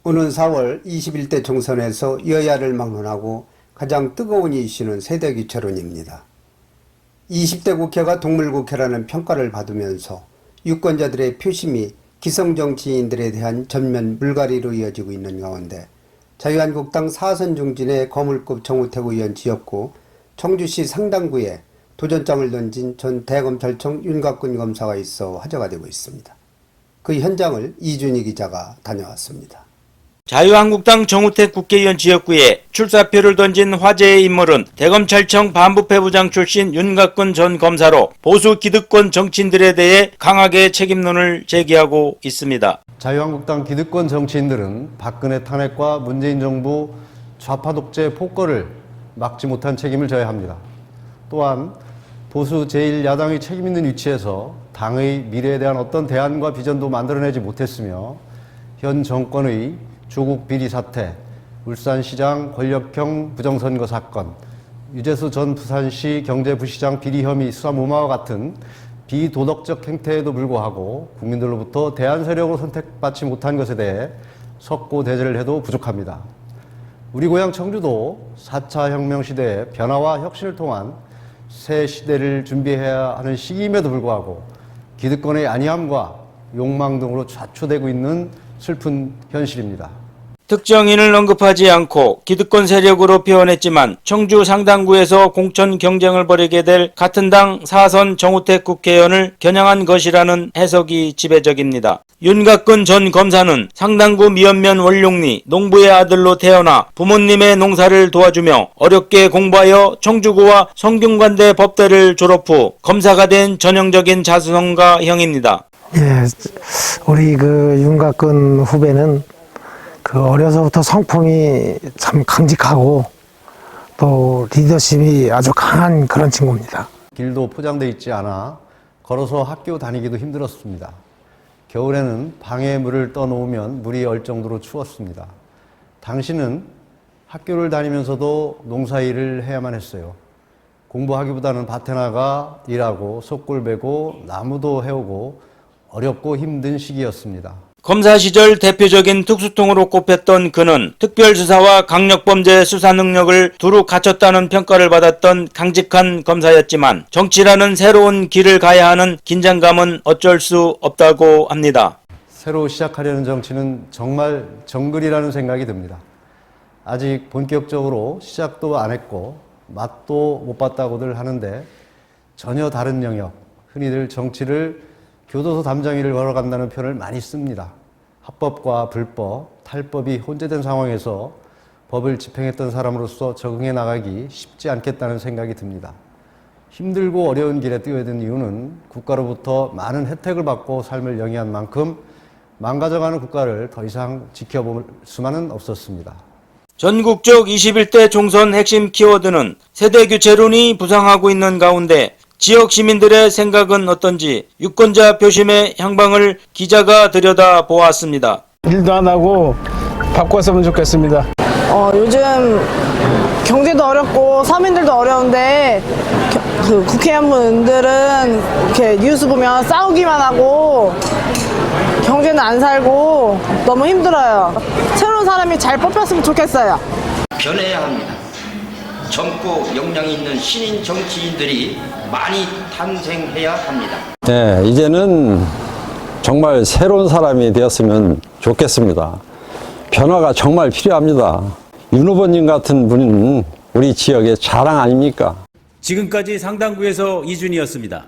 오는 4월 21대 총선에서 여야를 막론하고 가장 뜨거운 이슈는 세대교체론입니다. 20대 국회가 동물국회라는 평가를 받으면서 유권자들의 표심이 기성정치인들에 대한 전면 물갈이로 이어지고 있는 가운데 자유한국당 사선 중진의 거물급 정우택 의원 지역구 청주시 상당구에 도전장을 던진 전 대검찰청 윤곽근 검사가 있어 화제가 되고 있습니다. 그 현장을 이준희 기자가 다녀왔습니다. 자유한국당 정우택 국회의원 지역구에 출사표를 던진 화제의 인물은 대검찰청 반부패부장 출신 윤곽근 전 검사로 보수 기득권 정치인들에 대해 강하게 책임론을 제기하고 있습니다. 자유한국당 기득권 정치인들은 박근혜 탄핵과 문재인 정부 좌파 독재 폭거를 막지 못한 책임을 져야 합니다. 또한 보수 제1야당의 책임 있는 위치에서 당의 미래에 대한 어떤 대안과 비전도 만들어내지 못했으며 현 정권의 조국 비리 사태, 울산시장 권력형 부정선거 사건, 유재수 전 부산시 경제부시장 비리 혐의 수사 무마와 같은 비도덕적 행태에도 불구하고 국민들로부터 대안 세력으로 선택받지 못한 것에 대해 석고대죄를 해도 부족합니다. 우리 고향 청주도 4차 혁명 시대의 변화와 혁신을 통한 새 시대를 준비해야 하는 시기임에도 불구하고 기득권의 안이함과 욕망 등으로 좌초되고 있는 슬픈 현실입니다. 특정인을 언급하지 않고 기득권 세력으로 표현했지만 청주 상당구에서 공천 경쟁을 벌이게 될 같은 당 사선 정우택 국회의원을 겨냥한 것이라는 해석이 지배적입니다. 윤곽근 전 검사는 상당구 미연면 원룡리 농부의 아들로 태어나 부모님의 농사를 도와주며 어렵게 공부하여 청주구와 성균관대 법대를 졸업 후 검사가 된 전형적인 자수성가형입니다. 예, 우리 윤곽근 후배는 어려서부터 성품이 참 강직하고 또 리더십이 아주 강한 그런 친구입니다. 길도 포장돼 있지 않아 걸어서 학교 다니기도 힘들었습니다. 겨울에는 방에 물을 떠놓으면 물이 얼 정도로 추웠습니다. 당시는 학교를 다니면서도 농사일을 해야만 했어요. 공부하기보다는 밭에 나가 일하고 속골 베고 나무도 해오고 어렵고 힘든 시기였습니다. 검사 시절 대표적인 특수통으로 꼽혔던 그는 특별수사와 강력범죄 수사 능력을 두루 갖췄다는 평가를 받았던 강직한 검사였지만 정치라는 새로운 길을 가야 하는 긴장감은 어쩔 수 없다고 합니다. 새로 시작하려는 정치는 정말 정글이라는 생각이 듭니다. 아직 본격적으로 시작도 안 했고 맛도 못 봤다고들 하는데 전혀 다른 영역, 흔히들 정치를 교도소 담장이를 걸어간다는 표현을 많이 씁니다. 합법과 불법, 탈법이 혼재된 상황에서 법을 집행했던 사람으로서 적응해 나가기 쉽지 않겠다는 생각이 듭니다. 힘들고 어려운 길에 뛰어든 이유는 국가로부터 많은 혜택을 받고 삶을 영위한 만큼 망가져가는 국가를 더 이상 지켜볼 수만은 없었습니다. 전국적 21대 총선 핵심 키워드는 세대교체론이 부상하고 있는 가운데 지역 시민들의 생각은 어떤지 유권자 표심의 향방을 기자가 들여다보았습니다. 일도 안 하고 바꿨으면 좋겠습니다. 요즘 경제도 어렵고 서민들도 어려운데 국회의원분들은 이렇게 뉴스 보면 싸우기만 하고 경제는 안 살고 너무 힘들어요. 새로운 사람이 잘 뽑혔으면 좋겠어요. 변해야 합니다. 젊고 역량 있는 신인 정치인들이 많이 탄생해야 합니다. 네, 이제는 정말 새로운 사람이 되었으면 좋겠습니다. 변화가 정말 필요합니다. 윤 후보님 같은 분은 우리 지역의 자랑 아닙니까? 지금까지 상당구에서 이준희였습니다.